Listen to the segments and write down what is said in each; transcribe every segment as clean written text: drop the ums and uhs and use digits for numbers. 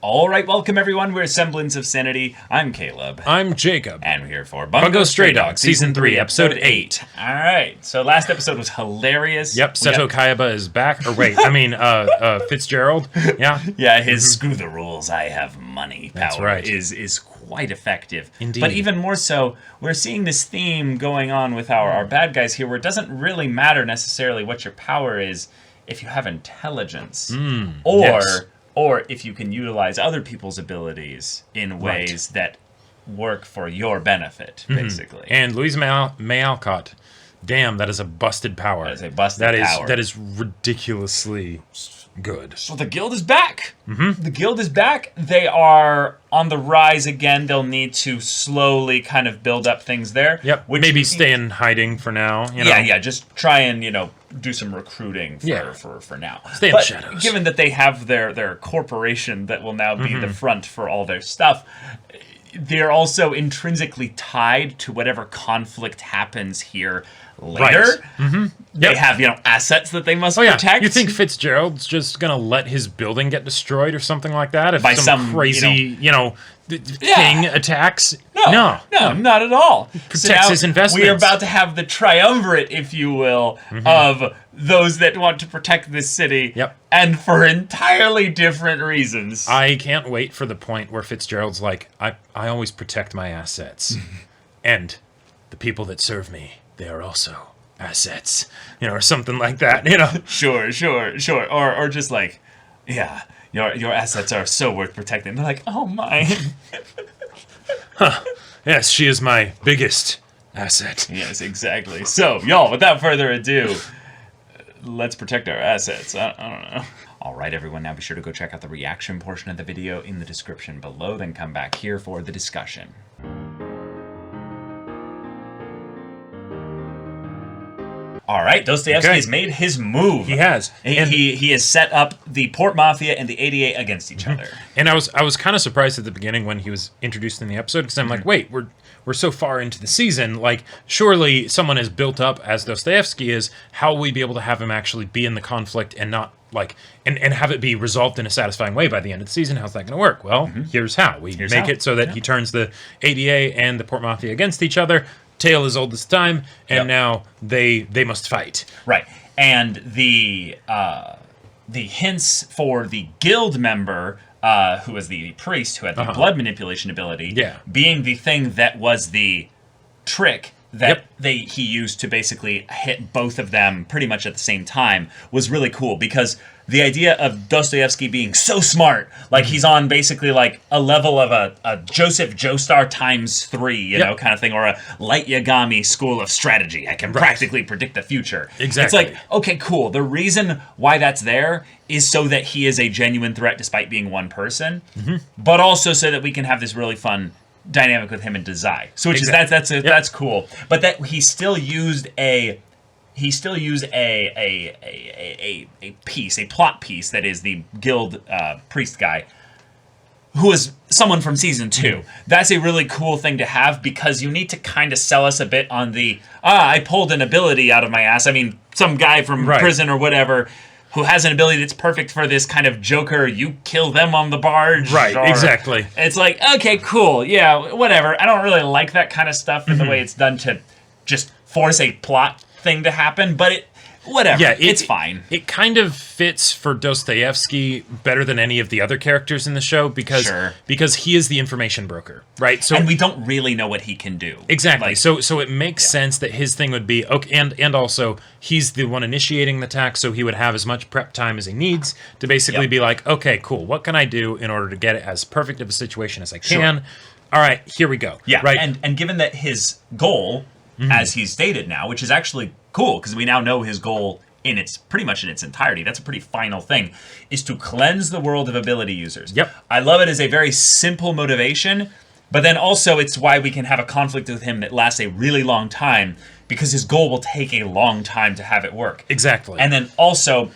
All right, welcome everyone. We're Semblance of Sanity. I'm Caleb. I'm Jacob. And we're here for Bungou Stray Dogs, Season 3, Episode 8. All right, so last episode was hilarious. Yep, Seto Kaiba is back. Or wait, I mean, Fitzgerald. Yeah. Yeah, his screw the rules, I have money power That's right. is quite effective. Indeed. But even more so, we're seeing this theme going on with our bad guys here where it doesn't really matter necessarily what your power is if you have intelligence. Or if you can utilize other people's abilities in ways that work for your benefit, basically. And Louise May Alcott, damn, that is a busted power. That is a busted power. That is ridiculously good. So the guild is back. The guild is back. They are on the rise again. They'll need to slowly kind of build up things there. Yep, maybe stay in hiding for now. You know? Yeah, just try and, do some recruiting for now. Stay in the shadows. Given that they have their corporation that will now be the front for all their stuff, they're also intrinsically tied to whatever conflict happens here later. Right. They have, assets that they must Oh, yeah. protect. You think Fitzgerald's just going to let his building get destroyed or something like that? If By some crazy, thing attacks? No, not at all. Protects his investments. We are about to have the triumvirate, if you will, of those that want to protect this city. Yep. And for entirely different reasons. I can't wait for the point where Fitzgerald's like, I always protect my assets. And the people that serve me, they are also assets. Or something like that, Sure. Or just like, yeah, your assets are so worth protecting. They're like, oh my. Yes, she is my biggest asset. Yes, exactly. So, y'all, without further ado, let's protect our assets. I don't know. All right, everyone, now be sure to go check out the reaction portion of the video in the description below, then come back here for the discussion. All right, Dostoevsky has made his move. He has. He has set up the Port Mafia and the ADA against each other. And I was kind of surprised at the beginning when he was introduced in the episode, because I'm like, wait, we're so far into the season, like, surely someone as built up as Dostoevsky is, how will we be able to have him actually be in the conflict and not, like, and have it be resolved in a satisfying way by the end of the season? How's that going to work? Well, here's how. We make it so that he turns the ADA and the Port Mafia against each other. Tale as old as time, and now they must fight. Right, and the hints for the guild member, who was the priest who had the blood manipulation ability, being the thing that was the trick that he used to basically hit both of them pretty much at the same time, was really cool, because the idea of Dostoevsky being so smart, like he's on basically like a level of a Joseph Joestar times 3, kind of thing, or a Light Yagami school of strategy. I can practically predict the future. Exactly. It's like, okay, cool. The reason why that's there is so that he is a genuine threat despite being one person, but also so that we can have this really fun dynamic with him and Dazai. So which is that's cool. But that he still used a plot piece that is the guild priest guy, who is someone from season 2. That's a really cool thing to have, because you need to kind of sell us a bit on the I pulled an ability out of my ass. I mean, some guy from prison or whatever who has an ability that's perfect for this kind of Joker, you kill them on the barge. Right, exactly. It's like, okay, cool, yeah, whatever. I don't really like that kind of stuff in the way it's done to just force a plot thing to happen, but whatever. Yeah, it's fine. It kind of fits for Dostoevsky better than any of the other characters in the show, because he is the information broker, right? So, and we don't really know what he can do. Exactly. Like, so it makes sense that his thing would be okay, and also he's the one initiating the attack, so he would have as much prep time as he needs to basically be like, okay, cool, what can I do in order to get it as perfect of a situation as I can? All right, here we go. Yeah, right. And given that his goal, as he's stated now, which is actually cool, because we now know his goal pretty much in its entirety, that's a pretty final thing, is to cleanse the world of ability users. Yep. I love it as a very simple motivation, but then also it's why we can have a conflict with him that lasts a really long time, because his goal will take a long time to have it work. Exactly. And then also,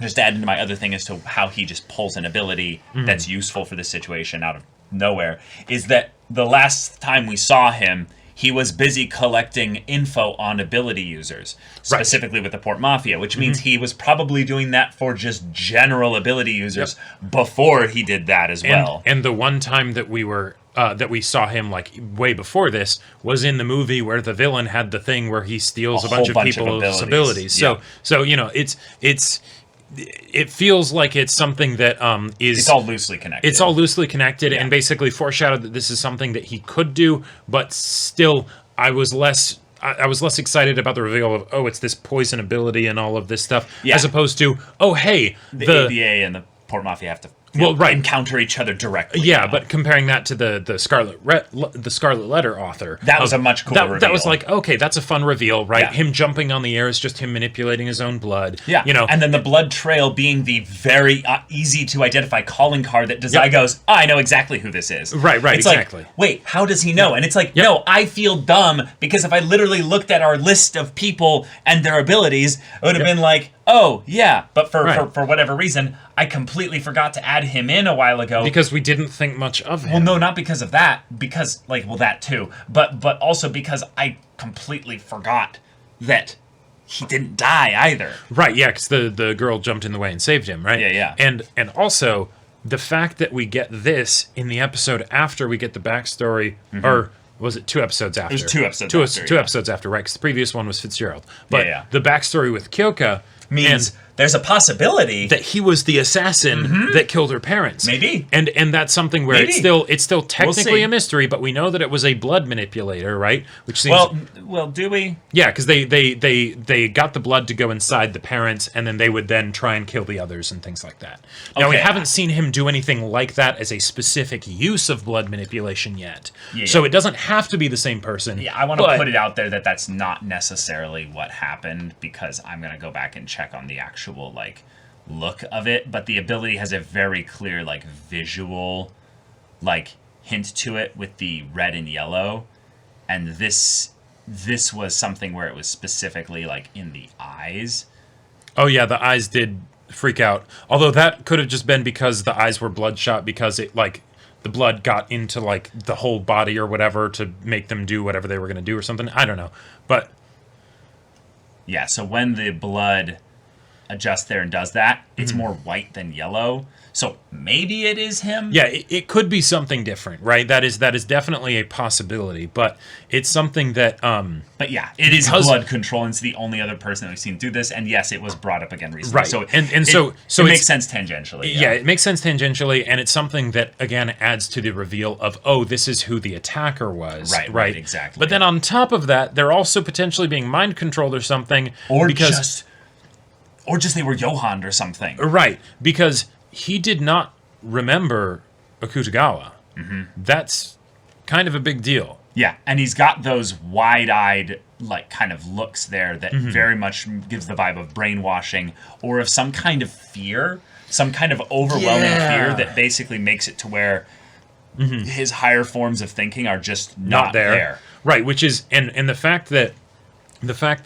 just to add into my other thing as to how he just pulls an ability that's useful for this situation out of nowhere, is that the last time we saw him, he was busy collecting info on ability users, specifically with the Port Mafia, which means he was probably doing that for just general ability users before he did that as well. And the one time that we saw him like way before this was in the movie where the villain had the thing where he steals a bunch of people's abilities. So you know, it feels like it's something that it's all loosely connected. It's all loosely connected and basically foreshadowed that this is something that he could do, but still I was less excited about the reveal of, oh, it's this poison ability and all of this stuff, as opposed to, oh, hey, the ABA and the Port Mafia have to encounter each other directly. Yeah, but comparing that to the Scarlet Letter author, that was a much cooler reveal. That was like, okay, that's a fun reveal, right? Yeah. Him jumping on the air is just him manipulating his own blood. Yeah, you know, and then the blood trail being the very easy to identify calling card that Dazai goes, oh, I know exactly who this is. Right, it's exactly. Like, wait, how does he know? And it's like, no, I feel dumb because if I literally looked at our list of people and their abilities, it would have been like, oh, yeah, but for whatever reason, I completely forgot to add him in a while ago. Because we didn't think much of him. Well, no, not because of that. Because, that too. But also because I completely forgot that he didn't die either. Right, yeah, because the girl jumped in the way and saved him, right? Yeah. And also, the fact that we get this in the episode after we get the backstory, or... Was it 2 episodes after? It was 2 episodes after. Two episodes after, right? Because the previous one was Fitzgerald. But the backstory with Kyoka means there's a possibility that he was the assassin that killed her parents. Maybe. And that's something where it's still technically a mystery, but we know that it was a blood manipulator, right? Which seems well, do we? Yeah, because they got the blood to go inside the parents, and then they would then try and kill the others and things like that. Now we haven't seen him do anything like that as a specific use of blood manipulation yet. Yeah. So it doesn't have to be the same person. Yeah, I want to put it out there that that's not necessarily what happened, because I'm going to go back and check on the actual look of it, but the ability has a very clear visual hint to it with the red and yellow, and this was something where it was specifically in the eyes. Oh yeah, the eyes did freak out, although that could have just been because the eyes were bloodshot, because it the blood got into the whole body or whatever to make them do whatever they were going to do or something. I don't know, but yeah, so when the blood adjusts there and does that, it's more white than yellow. So maybe it is him. Yeah, it could be something different, right? That is definitely a possibility, but it's something that But yeah, it is blood control, and it's the only other person that we've seen do this, and yes, it was brought up again recently. Right. So so it makes sense tangentially. Yeah, it makes sense tangentially, and it's something that again adds to the reveal of, oh, this is who the attacker was. Right, exactly. But then on top of that, they're also potentially being mind controlled or something, or just they were Johan or something. Right, because he did not remember Akutagawa. That's kind of a big deal. Yeah, and he's got those wide-eyed, kind of looks there that very much gives the vibe of brainwashing, or of some kind of fear, some kind of overwhelming fear that basically makes it to where his higher forms of thinking are just not there. Right, which is, and the fact that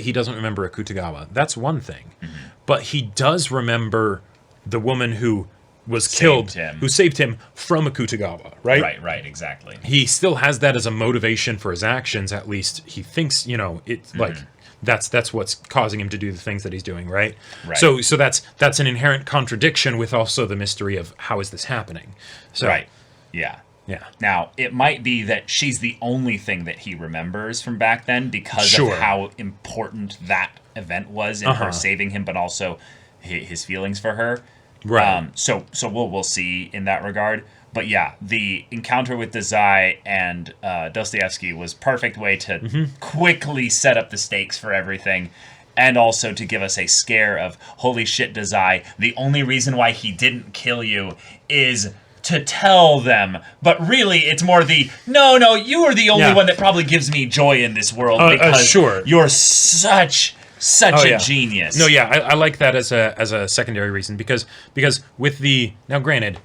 he doesn't remember Akutagawa, that's one thing. But he does remember the woman who was killed, who saved him from Akutagawa, right? Right, exactly. He still has that as a motivation for his actions, at least he thinks, it's that's what's causing him to do the things that he's doing, right? So that's an inherent contradiction with also the mystery of how is this happening. So, right, yeah. Now, it might be that she's the only thing that he remembers from back then because of how important that event was in her saving him, but also his feelings for her. Right. So we'll see in that regard. But yeah, the encounter with Dazai and Dostoevsky was perfect way to quickly set up the stakes for everything. And also to give us a scare of, holy shit, Dazai, the only reason why he didn't kill you is to tell them, but really it's more no, you are the only one that probably gives me joy in this world because you're such a genius. No, yeah, I like that as a secondary reason because with now granted,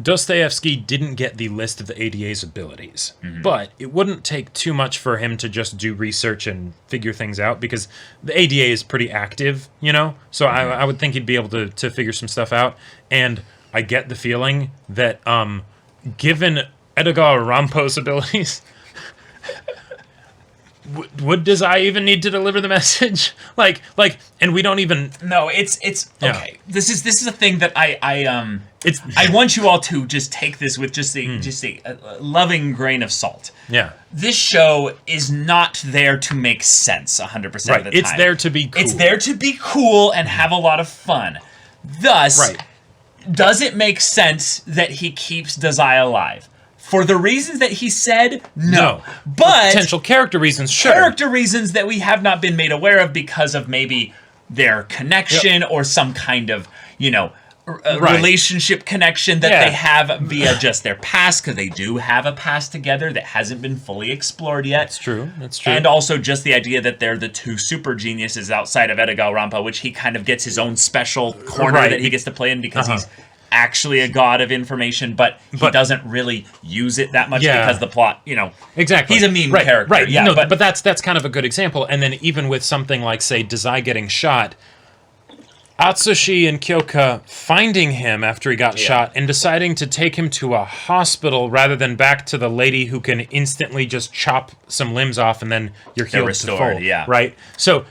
Dostoevsky didn't get the list of the ADA's abilities, but it wouldn't take too much for him to just do research and figure things out because the ADA is pretty active, so I would think he'd be able to figure some stuff out. And I get the feeling that given Edgar Rampo's abilities, would Dazai even need to deliver the message? like, and we don't even. No, it's okay. This is a thing that I want you all to just take this with just a loving grain of salt. Yeah. This show is not there to make sense 100% of the time. It's there to be cool. It's there to be cool and have a lot of fun. Thus, does it make sense that he keeps Dazai alive? For the reasons that he said, no. But potential character reasons, sure. Character reasons that we have not been made aware of because of maybe their connection or some kind of, relationship connection that they have via just their past, because they do have a past together that hasn't been fully explored yet. That's true. And also just the idea that they're the two super geniuses outside of Edogawa Rampo, which he kind of gets his own special corner that he gets to play in because he's actually a god of information, but he doesn't really use it that much because the plot, exactly, he's a meme character. Right. Yeah, no, but that's kind of a good example. And then even with something like, say, Dazai getting shot, Atsushi and Kyoka finding him after he got shot and deciding to take him to a hospital rather than back to the lady who can instantly just chop some limbs off and then you're healed restored, to full. Right? So,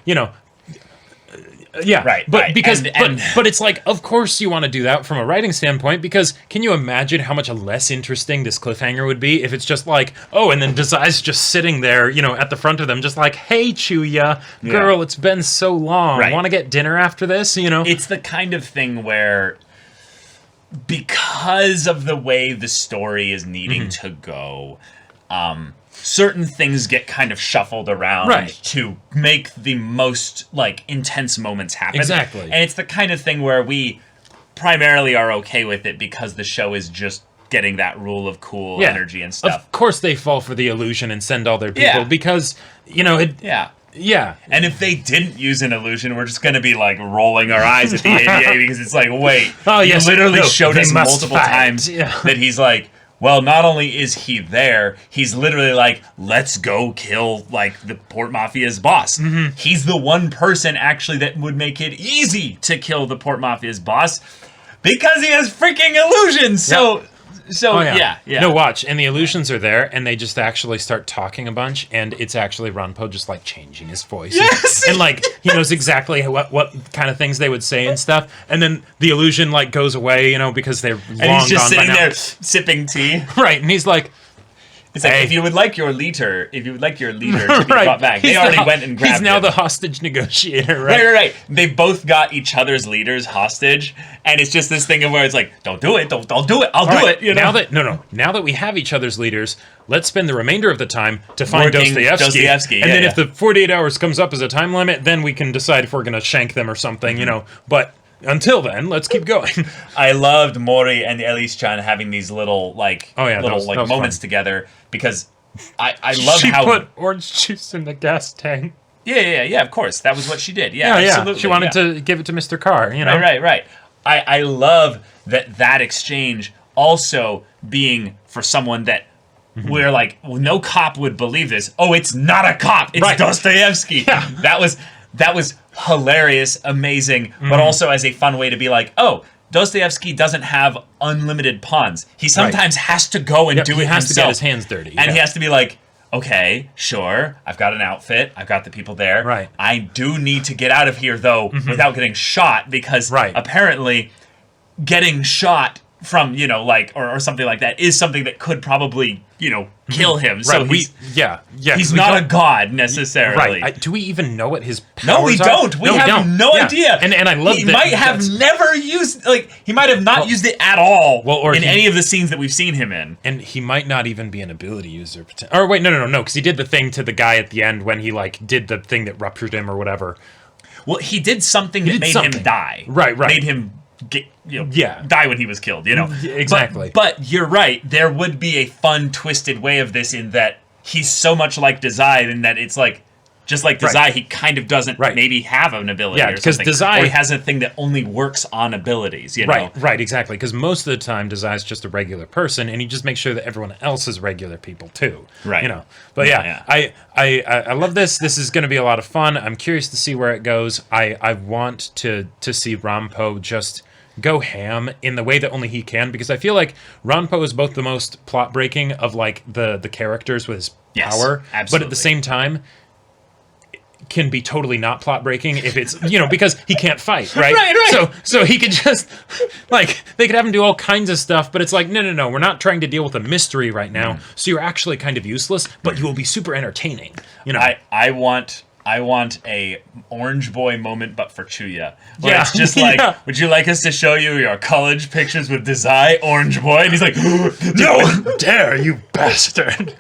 but because but it's like, of course you want to do that from a writing standpoint, because can you imagine how much less interesting this cliffhanger would be if it's just like, and then Dazai's just sitting there, at the front of them, just like, hey Chuya, girl, it's been so long. Want to get dinner after this? It's the kind of thing where, because of the way the story is needing to go, certain things get kind of shuffled around to make the most intense moments happen. Exactly. And it's the kind of thing where we primarily are okay with it because the show is just getting that rule of cool energy and stuff. Of course they fall for the illusion and send all their people because, Yeah. And if they didn't use an illusion, we're just going to be rolling our eyes at the ADA because it's like, wait, you literally showed us multiple times that he's like, well, not only is he there, he's literally like, let's go kill, the Port Mafia's boss. Mm-hmm. He's the one person, actually, that would make it easy to kill the Port Mafia's boss because he has freaking illusions. Yeah. No, watch. And the illusions are there, and they just actually start talking a bunch, and it's actually Ranpo just, changing his voice. Yes! And, he knows exactly what kind of things they would say and stuff. And then the illusion, goes away, because they're long gone by now. And he's just sitting there sipping tea. Right, and he's like... It's like, if you would like your leader to be brought back, they already went and grabbed him. He's now the hostage negotiator, right? Right. They both got each other's leaders hostage, and it's just this thing of where it's like, don't do it, don't do it, I'll do it. Now that we have each other's leaders, let's spend the remainder of the time to find Dostoevsky. And then if the 48 hours comes up as a time limit, then we can decide if we're going to shank them or something, But until then, let's keep going. I loved Mori and Elise-chan having these little moments together because I love how she put orange juice in the gas tank. Yeah, of course. That was what she did. Yeah, absolutely. She wanted to give it to Mr. Carr, Right. I love that exchange also being for someone that we're like, well, no cop would believe this. Oh, it's not a cop. It's Dostoevsky. Yeah. That was hilarious, amazing, but also as a fun way to be like, oh, Dostoevsky doesn't have unlimited pawns. He sometimes has to go and do it himself. He has to get his hands dirty. And he has to be like, okay, sure, I've got an outfit, I've got the people there. Right. I do need to get out of here, though, without getting shot, because apparently getting shot from, or something like that is something that could probably, kill him. Right. So he's not a god necessarily. Right. Do we even know what his powers are? No, we don't. We have no idea. And I love that. He might have never used, he might have not used it at all in any of the scenes that we've seen him in. And he might not even be an ability user. Or wait, no, because he did the thing to the guy at the end when he, did the thing that ruptured him or whatever. Well, he did something that made him die. Right. Made him die when he was killed, Exactly. But you're right. There would be a fun, twisted way of this in that he's so much like Dazai in that it's just like Dazai, he kind of doesn't maybe have an ability or something. Dazai, or he has a thing that only works on abilities, Right, exactly. Because most of the time, Dazai's just a regular person, and he just makes sure that everyone else is regular people, too. Right. But I love this. This is going to be a lot of fun. I'm curious to see where it goes. I want to see Rampo just go ham in the way that only he can, because I feel like Ranpo is both the most plot breaking of the characters with his Yes, power, absolutely. but at the same time can be totally not plot breaking if it's, you know, because he can't fight, right? Right. So he could just, like, they could have him do all kinds of stuff, but it's like, no, we're not trying to deal with a mystery right now, so you're actually kind of useless, but you will be super entertaining, you know? I want a Orange Boy moment, but for Chuya. Where it's just like, would you like us to show you your college pictures with Dazai, Orange Boy? And he's like, No dare, you bastard!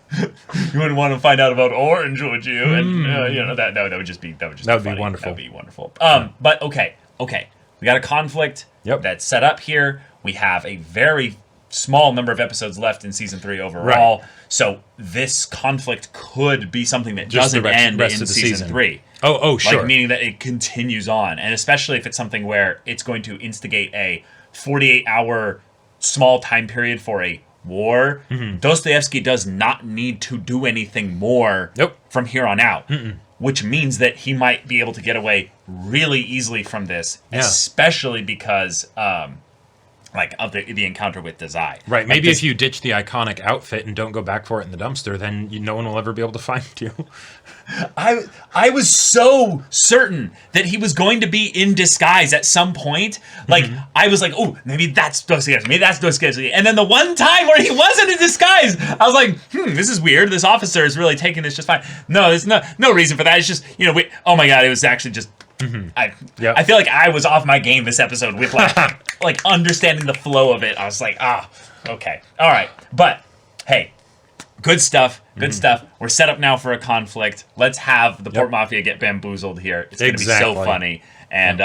You wouldn't want to find out about Orange, would you? And you know that would just be That would funny. be wonderful. That would be wonderful. But okay, we got a conflict that's set up here. We have a very small number of episodes left in season 3 overall, so this conflict could be something that Just doesn't the end rest in of the season season. 3. Oh, sure. Like, meaning that it continues on, and especially if it's something where it's going to instigate a 48-hour small time period for a war. Dostoevsky does not need to do anything more from here on out, which means that he might be able to get away really easily from this, especially because like of the encounter with Dazai. Right, maybe if you ditch the iconic outfit and don't go back for it in the dumpster, then no one will ever be able to find you. I was so certain that he was going to be in disguise at some point. Like, I was like, oh, maybe that's Dostoevsky, maybe that's Dostoevsky. And then the one time where he wasn't in disguise, I was like, this is weird. This officer is really taking this just fine. No, there's no reason for that. It's just, you know, oh my God, it was actually just... I feel like I was off my game this episode with like understanding the flow of it. I was like, okay, all right, but hey, good stuff. We're set up now for a conflict. Let's have the Port Mafia get bamboozled here. It's gonna be so funny. And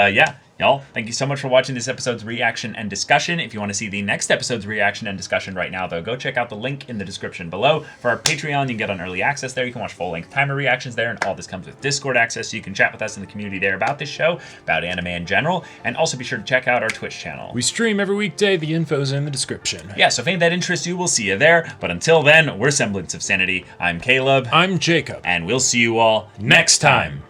y'all, thank you so much for watching this episode's reaction and discussion. If you want to see the next episode's reaction and discussion right now, though, go check out the link in the description below. For our Patreon, you can get on early access there. You can watch full-length timer reactions there, and all this comes with Discord access, so you can chat with us in the community there about this show, about anime in general, and also be sure to check out our Twitch channel. We stream every weekday. The info's in the description. Yeah, so if any of that interests you, we'll see you there. But until then, we're Semblance of Sanity. I'm Caleb. I'm Jacob. And we'll see you all next time.